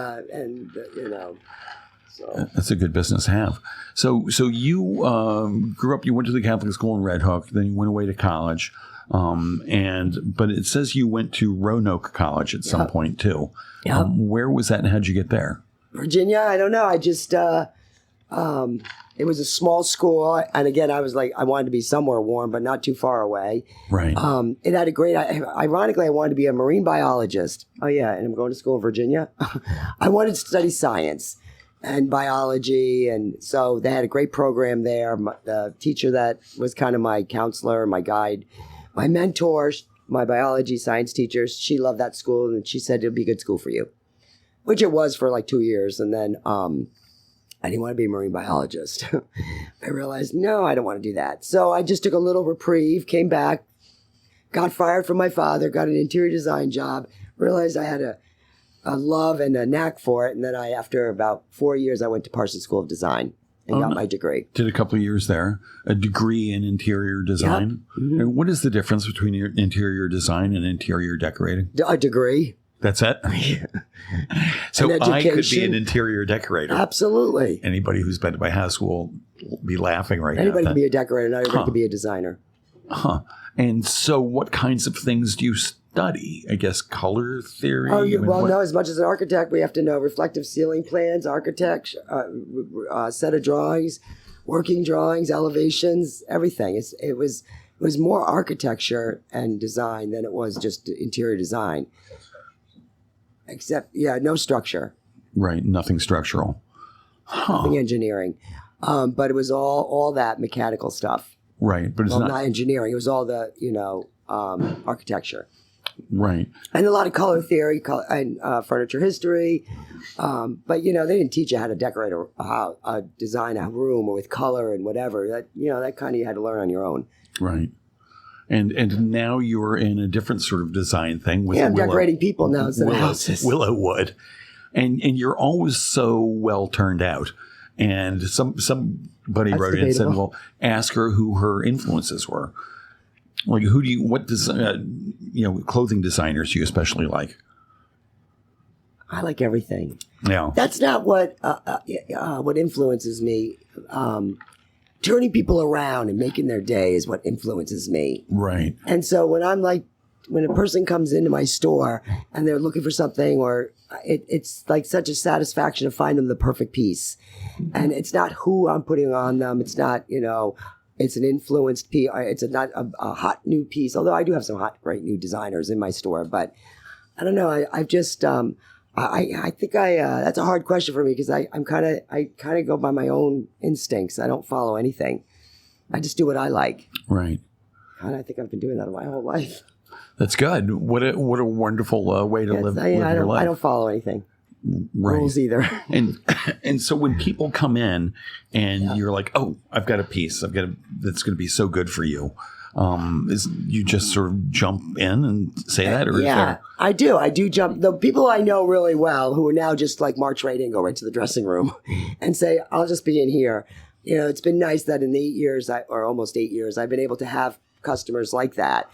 so that's a good business to have. So you grew up. You went to the Catholic school in Red Hook. Then you went away to college. But it says you went to Roanoke College at some point too. Yeah. Where was that, and how'd you get there? Virginia, I don't know. I just, it was a small school. And again, I was like, I wanted to be somewhere warm, but not too far away. Right. It had a great, ironically, I wanted to be a marine biologist. Oh, yeah. And I'm going to school in Virginia. I wanted to study science and biology. And so they had a great program there. The teacher that was kind of my counselor, my guide, my mentor, my biology science teacher, she loved that school. And she said, it'll be a good school for you. Which it was for like 2 years. And then I didn't want to be a marine biologist. I realized, no, I don't want to do that. So I just took a little reprieve, came back, got fired from my father, got an interior design job, realized I had a love and a knack for it. And then after about 4 years, I went to Parsons School of Design and got my degree. Did a couple of years there, a degree in interior design. Yep. Mm-hmm. And what is the difference between your interior design and interior decorating? A degree. That's it? So I could be an interior decorator. Absolutely. Anybody who's been to my house will be laughing right now. Anybody can be a decorator. Not everybody can be a designer. And so what kinds of things do you study? I guess color theory? No, as much as an architect, we have to know reflective ceiling plans, architecture, set of drawings, working drawings, elevations, everything. It was more architecture and design than it was just interior design. Except, no structure. Right, nothing structural. Nothing engineering. But it was all that mechanical stuff. Right, but it's not engineering. It was all the, architecture. Right. And a lot of color theory and furniture history. But, they didn't teach you how to decorate design a room with color and whatever. That kind of you had to learn on your own. Right. And now you're in a different sort of design thing with I'm decorating people now instead of houses. Willow Wood. And you're always so well turned out. And somebody wrote in and said, well, ask her who her influences were. Like, clothing designers do you especially like? I like everything. Yeah. That's not what influences me. Turning people around and making their day is what influences me. Right. And so when a person comes into my store and they're looking for something, or it's like such a satisfaction to find them the perfect piece. And it's not who I'm putting on them. It's not, it's an influenced piece. It's not a hot new piece, although I do have some hot, great new designers in my store. But I don't know. I've just, I think that's a hard question for me because I kind of go by my own instincts. I don't follow anything. I just do what I like. Right. And I think I've been doing that my whole life. That's good. What a wonderful way to live your life. I don't follow anything. Right. Rules either. And so when people come in and you're like, oh, I've got a piece that's going to be so good for you. You just sort of jump in and say that? Or I do. I do jump. The people I know really well who are now just like march right in, go right to the dressing room and say, I'll just be in here. It's been nice that in the 8 years, or almost 8 years, I've been able to have customers like that.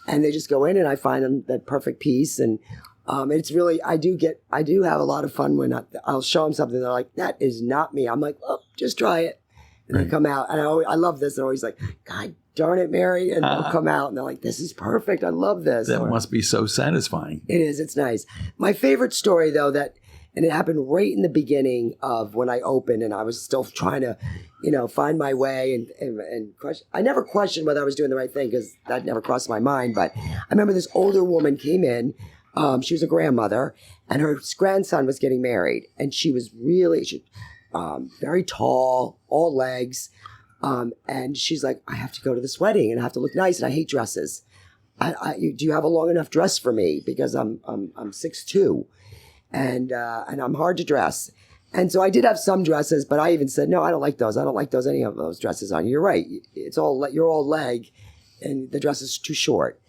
And they just go in and I find them that perfect piece. And it's really, I do have a lot of fun when I'll show them something. They're like, that is not me. I'm like, oh, just try it. And they come out. And I love this. They're always like, God darn it, Mary. And they'll come out and they're like, this is perfect. I love this. That must be so satisfying. It is. It's nice. My favorite story, though, and it happened right in the beginning of when I opened and I was still trying to, find my way and question. I never questioned whether I was doing the right thing because that never crossed my mind. But I remember this older woman came in. She was a grandmother and her grandson was getting married. And she was really very tall, all legs. And she's like, I have to go to this wedding and I have to look nice, and I hate dresses. Do you have a long enough dress for me? Because I'm 6'2", and I'm hard to dress. And so I did have some dresses, but I even said, no, I don't like those. I don't like any of those dresses on you. You're right. You're all leg, and the dress is too short.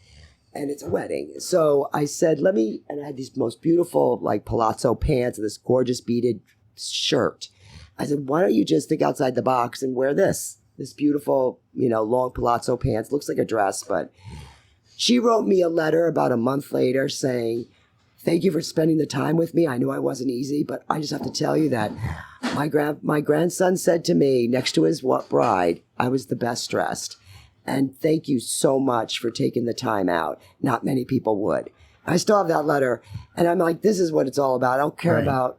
And it's a wedding. So I said, and I had these most beautiful like palazzo pants and this gorgeous beaded shirt. I said, why don't you just think outside the box and wear this beautiful, long palazzo pants. Looks like a dress, but she wrote me a letter about a month later saying, thank you for spending the time with me. I knew I wasn't easy, but I just have to tell you that my grandson said to me next to his bride, I was the best dressed. And thank you so much for taking the time out. Not many people would. I still have that letter, and I'm like, this is what it's all about. I don't care about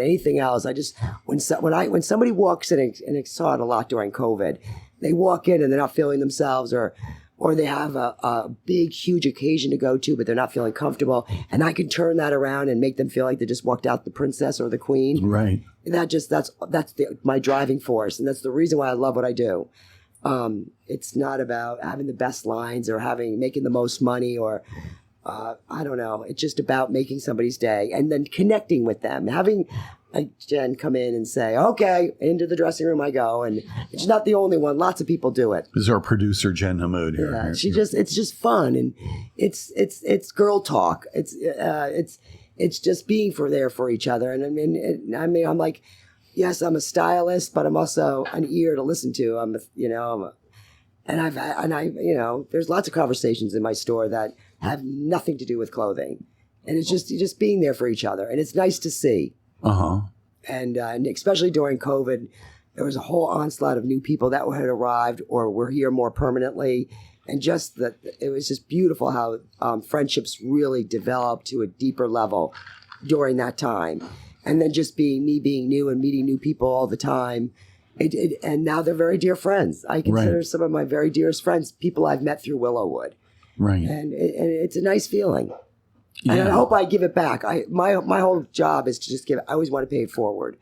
anything else. I just when somebody walks in, and I saw it a lot during COVID, they walk in and they're not feeling themselves, or they have a big, huge occasion to go to, but they're not feeling comfortable, and I can turn that around and make them feel like they just walked out the princess or the queen. Right. And that's my driving force, and that's the reason why I love what I do. It's not about having the best lines or making the most money or I don't know. It's just about making somebody's day and then connecting with them. Having Jen come in and say, okay, into the dressing room I go. And it's not the only one. Lots of people do it. This is our producer, Jen Hammoud here. Yeah, it's just fun. And it's girl talk. It's just being there for each other. And I mean, I'm like, yes, I'm a stylist, but I'm also an ear to listen to. There's lots of conversations in my store that have nothing to do with clothing, and it's just being there for each other, and it's nice to see. And especially during COVID, there was a whole onslaught of new people that had arrived or were here more permanently, and it was just beautiful how friendships really developed to a deeper level during that time. And then just being new and meeting new people all the time. And now they're very dear friends. I consider some of my very dearest friends people I've met through Willow Wood. Right. And it's a nice feeling. Yeah. And I hope I give it back. My whole job is to just give it. I always want to pay it forward.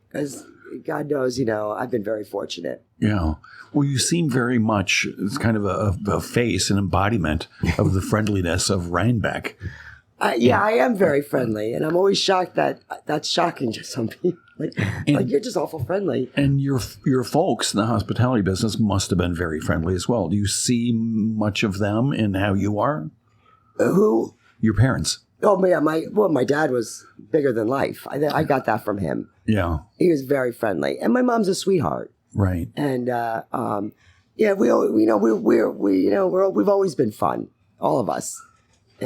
Because God knows, I've been very fortunate. Yeah. Well, you seem very much, it's kind of a face, an embodiment of the friendliness of Rhinebeck. I am very friendly, and I'm always shocked that that's shocking to some people. Like you're just awful friendly. And your folks in the hospitality business must have been very friendly as well. Do you see much of them in how you are? Who? Your parents. Oh, yeah. My dad was bigger than life. I got that from him. Yeah. He was very friendly, and my mom's a sweetheart. Right. And we've always been fun, all of us.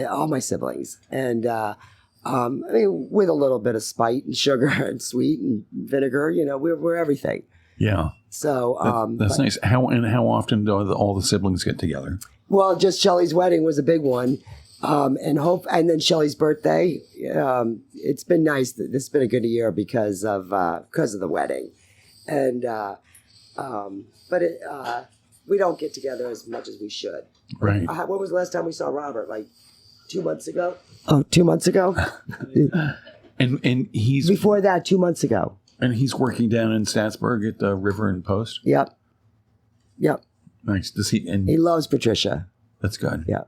All my siblings, and with a little bit of spite and sugar and sweet and vinegar, we're everything. Yeah. So that's nice. How often do all the siblings get together? Well, just Shelley's wedding was a big one, and then Shelley's birthday. It's been nice. This has been a good year because of the wedding, and we don't get together as much as we should. Right. When was the last time we saw Robert? Like 2 months ago? Oh, 2 months ago? and he's... Before that, 2 months ago. And he's working down in Statsburg at the River and Post? Yep. Nice. Does he... And he loves Patricia. That's good. Yeah.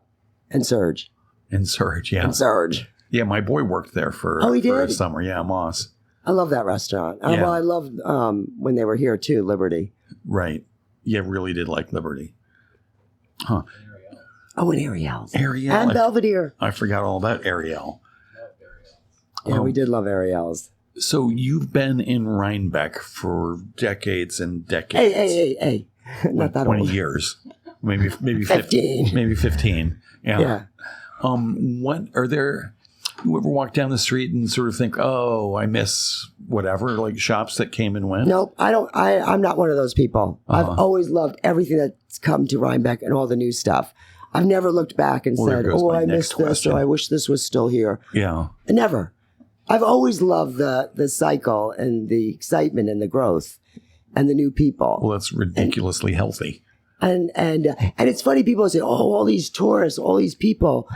And Serge. Yeah. Yeah, my boy worked there for a summer. Yeah, Moss. I love that restaurant. Yeah. Well, I loved when they were here, too, Liberty. Right. Yeah, really did like Liberty. Huh. Oh, and Ariel's. Ariel. And Belvedere. I forgot all about Ariel. Yeah, we did love Ariel's. So you've been in Rhinebeck for decades and decades. Hey. Not that 20 old. years. Maybe 15. Maybe 15. Yeah. What are there... You ever walk down the street and sort of think, oh, I miss whatever, like shops that came and went? Nope, I don't. I'm not one of those people. I've always loved everything that's come to Rhinebeck and all the new stuff. I've never looked back and said, oh, I missed this, or I wish this was still here. Yeah. Never. I've always loved the cycle and the excitement and the growth and the new people. Well, that's ridiculously healthy. And it's funny, people say, oh, all these tourists, all these people.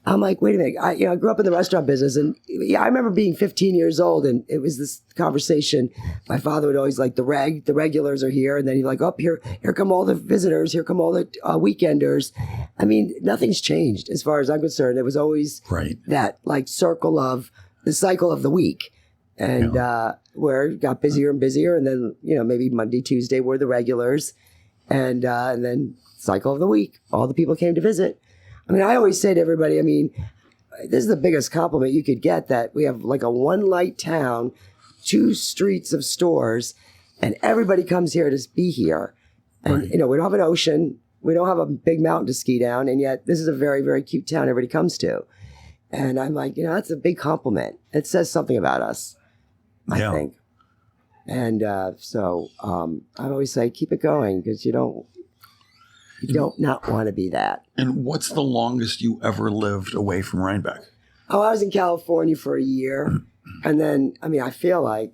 I'm like, wait a minute. I grew up in the restaurant business, and I remember being 15 years old, and it was this conversation. My father would always like the regulars are here, and then he'd like, up here come all the visitors, here come all the weekenders. I mean, nothing's changed as far as I'm concerned. It was always that like circle of the cycle of the week, and where it got busier and busier, and then maybe Monday, Tuesday were the regulars, and then cycle of the week, all the people came to visit. I mean, I always say to everybody, I mean, this is the biggest compliment you could get, that we have like a one light town, 2 streets of stores, and everybody comes here to be here. And, we don't have an ocean. We don't have a big mountain to ski down. And yet this is a very, very cute town everybody comes to. And I'm like, that's a big compliment. It says something about us, I think. And so I always say, keep it going, because you don't not want to be that. And what's the longest you ever lived away from Rhinebeck? Oh, I was in California for a year. And then, I mean, I feel like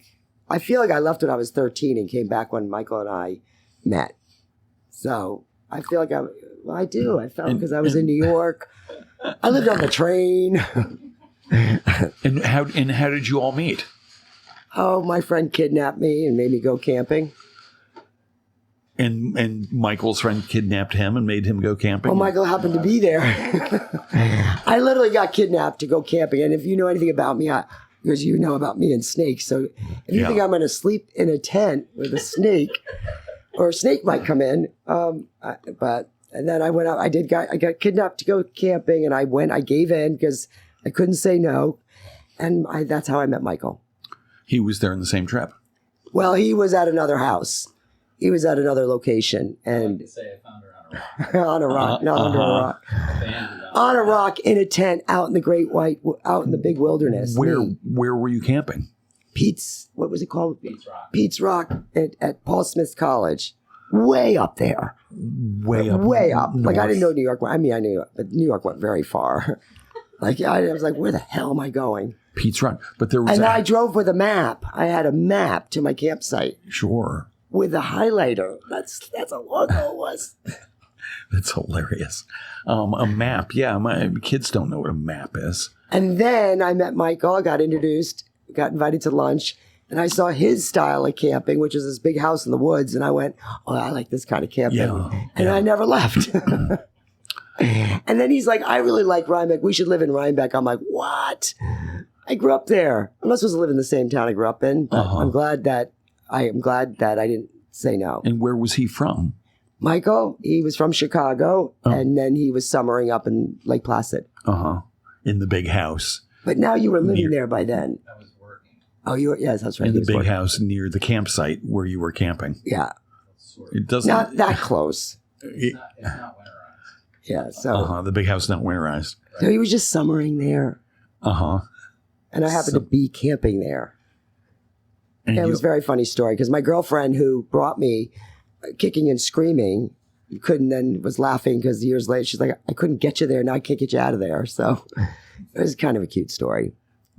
I left when I was 13 and came back when Michael and I met. So I feel like I do. I felt because I was in New York. I lived on the train. And how did you all meet? Oh, my friend kidnapped me and made me go camping. And Michael's friend kidnapped him and made him go camping? Well, Michael happened to be there. I literally got kidnapped to go camping. And if you know anything about me, because you know about me and snakes, so if you think I'm going to sleep in a tent with a snake, or a snake might come in, and then I went out. I got kidnapped to go camping, and I gave in because I couldn't say no. And that's how I met Michael. He was there in the same trip? Well, he was at another house. He was at another location, and I could say I found her on a rock, not under a rock, on a rock in a tent out in the out in the big wilderness. Where were you camping? What was it called? Pete's Rock. Pete's Rock at Paul Smith's College, way up there, way up. North. Like I didn't know New York. I mean, I knew, but New York went very far. Like I was like, where the hell am I going? Pete's Rock, but there was. And I drove with a map. I had a map to my campsite. Sure. With a highlighter. That's how long ago it was. That's hilarious. A map. Yeah, my kids don't know what a map is. And then I met Michael. I got introduced, got invited to lunch, and I saw his style of camping, which is this big house in the woods. And I went, oh, I like this kind of camping. I never left. And then he's like, I really like Rhinebeck. We should live in Rhinebeck. I'm like, what? I grew up there. I'm not supposed to live in the same town I grew up in, but I'm glad that I didn't say no. And where was he from? Michael, he was from Chicago, and then he was summering up in Lake Placid. In the big house. But now you were living there by then. I was working. Oh, you were? Yes, that's right. In the big house near the campsite where you were camping. Yeah. It doesn't. Not that close. It's not winterized. Yeah, so. The big house not winterized. So he was just summering there. And I happened to be camping there. And it was a very funny story because my girlfriend who brought me kicking and screaming was laughing because years later she's like, I couldn't get you there. Now I can't get you out of there. So it was kind of a cute story.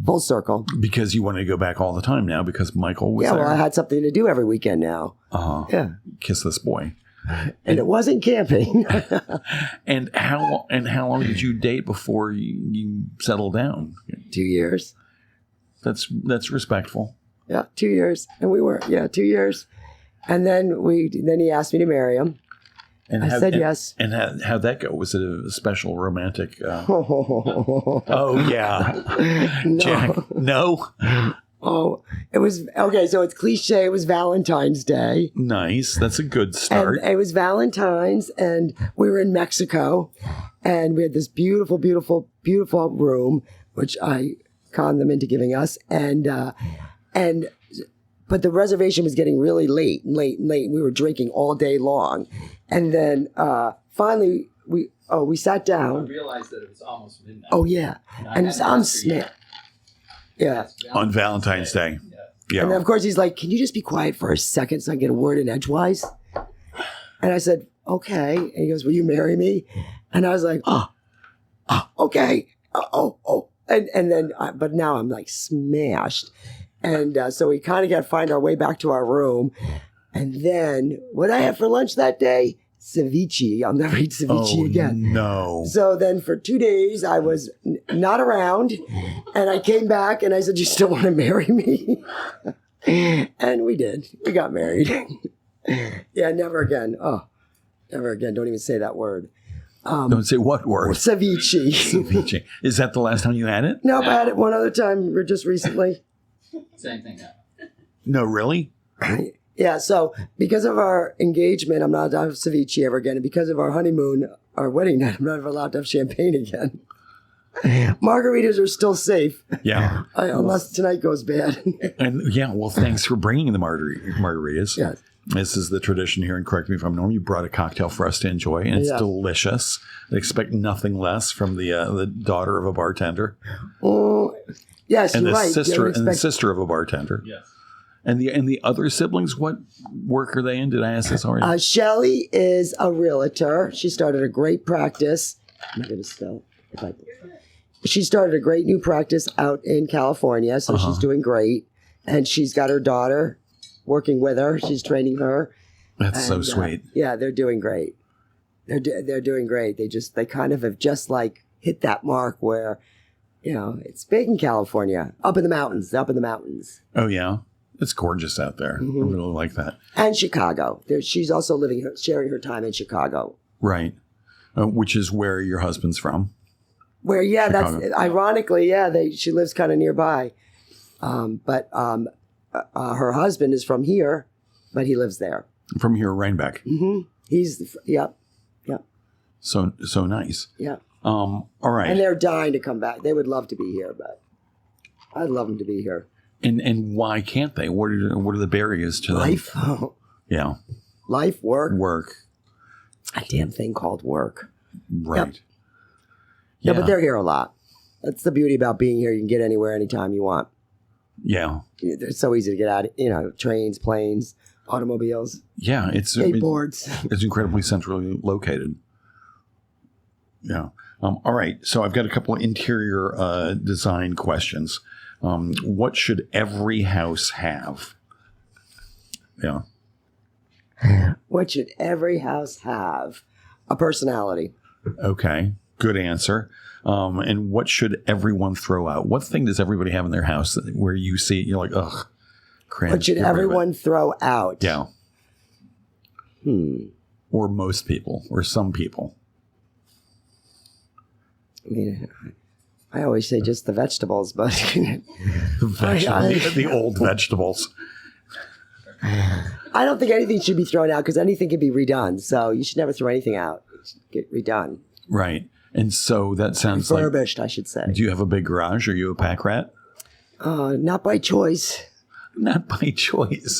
Full circle. Because you want to go back all the time now because Michael was there. Yeah, well, I had something to do every weekend now. Yeah. Kiss this boy. And it wasn't camping. And how long did you date before you settled down? 2 years. That's respectful. Yeah, 2 years. And we were, 2 years. And then he asked me to marry him. And I said yes. And how'd that go? Was it a special romantic? Oh, yeah. No. Jack, no? Oh, it was, okay, so it's cliche. It was Valentine's Day. Nice. That's a good start. And it was Valentine's, and we were in Mexico, and we had this beautiful, beautiful, beautiful room, which I conned them into giving us. But the reservation was getting really late. We were drinking all day long. And then finally we sat down. I realized that it was almost midnight. Oh yeah. And I'm snapped. Yeah. On Valentine's Day. Yeah. And then of course he's like, can you just be quiet for a second so I can get a word in edgewise? And I said, okay. And he goes, will you marry me? And I was like, okay. And then, but now I'm like smashed. And so we kind of got to find our way back to our room. And then what I had for lunch that day, ceviche. I'll never eat ceviche again. No. So then for 2 days, I was not around. And I came back and I said, you still want to marry me? And we did. We got married. Yeah, never again. Oh, never again. Don't even say that word. Don't say what word? Ceviche. Ceviche. Is that the last time you had it? No, I had it one other time just recently. Same thing. No, really? Yeah, so because of our engagement, I'm not allowed to have ceviche ever again. And because of our honeymoon, our wedding night, I'm not ever allowed to have champagne again. Margaritas are still safe. Yeah. Unless tonight goes bad. And yeah, well, thanks for bringing the margaritas. Yes. This is the tradition here, and correct me if I'm wrong. You brought a cocktail for us to enjoy, and it's delicious. I expect nothing less from the daughter of a bartender. Oh, yes, and you're the right. sister and the sister of a bartender. Yes. And the other siblings, what work are they in? Did I ask this already? Shelley is a realtor. She started a great practice. I'm going to spell if I. She started a great new practice out in California, so she's doing great. And she's got her daughter working with her. She's training her. That's so sweet. Yeah, they're doing great. They're doing great. They kind of have just like hit that mark where, it's big in California, up in the mountains. Oh yeah, it's gorgeous out there. I really like that. And Chicago. She's also sharing her time in Chicago. Right, which is where your husband's from. Where Chicago. That's ironically, she lives kind of nearby, but her husband is from here, but he lives there. From here, Rhinebeck. Mm-hmm. Yep. So nice. Yeah. All right. And they're dying to come back. They would love to be here, but I'd love them to be here. And why can't they? What are the barriers to life? Yeah. Life, work. A damn thing called work. Right. Yep. Yeah, but they're here a lot. That's the beauty about being here. You can get anywhere, anytime you want. Yeah. It's so easy to get out. Trains, planes, automobiles. Yeah, it's skateboards. It's incredibly centrally located. Yeah. All right. So I've got a couple of interior design questions. What should every house have? Yeah. What should every house have? A personality. Okay. Good answer. And what should everyone throw out? What thing does everybody have in their house where you see it, you're like, ugh, cringe. What should everyone throw out? Yeah. Or most people, or some people. I mean, I always say just the vegetables, but the old vegetables. I don't think anything should be thrown out because anything can be redone. So you should never throw anything out. It should get redone. Right. And so that sounds refurbished, I should say. Do you have a big garage? Are you a pack rat? Not by choice. Not by choice.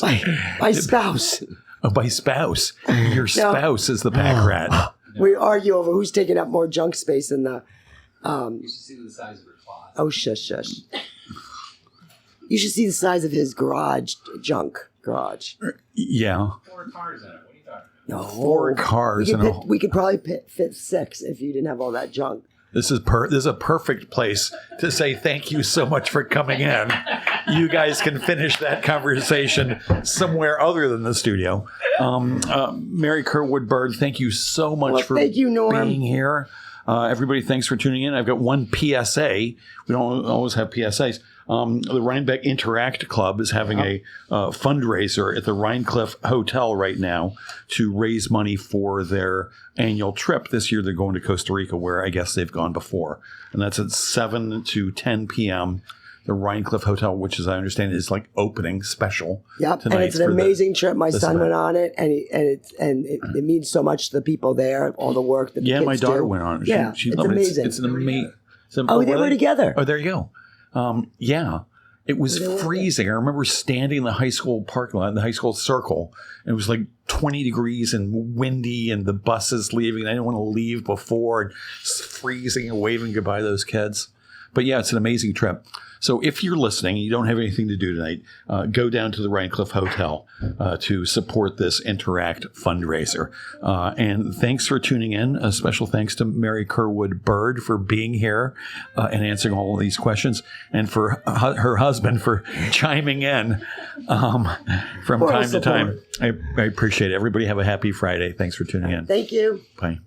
By spouse. Oh, by spouse. Your spouse is the pack rat. We argue over who's taking up more junk space in the... you should see the size of her closet. Oh, shush. You should see the size of his garage. Yeah. 4 cars in it. What are you talking about? No, 4 cars. We could probably fit 6 if you didn't have all that junk. This is a perfect place to say thank you so much for coming in. You guys can finish that conversation somewhere other than the studio. Mari Kirwood Bird, thank you so much for being here. Everybody, thanks for tuning in. I've got one PSA. We don't always have PSAs. The Rhinebeck Interact Club is having a fundraiser at the Rhinecliff Hotel right now to raise money for their annual trip. This year they're going to Costa Rica, where I guess they've gone before. And that's at 7 to 10 p.m. The Rhinecliff Hotel, which, as I understand, is like opening special. Yep, and it's an amazing trip. My son went on it, and it means so much to the people there. All the work that the kids my daughter do. went on it. Yeah, she it's loved amazing. It's an amazing. Oh, they were together. Oh, there you go. Yeah. It was freezing. I remember standing in the high school parking lot, in the high school circle, and it was like 20 degrees and windy, and the buses leaving. I didn't want to leave before, and it's freezing and waving goodbye to those kids. But yeah, it's an amazing trip. So if you're listening and you don't have anything to do tonight, go down to the Rhinecliff Hotel to support this Interact fundraiser. And thanks for tuning in. A special thanks to Mari Kirwood Bird for being here and answering all of these questions, and for her husband for chiming in from time to time. I appreciate it. Everybody have a happy Friday. Thanks for tuning in. Thank you. Bye.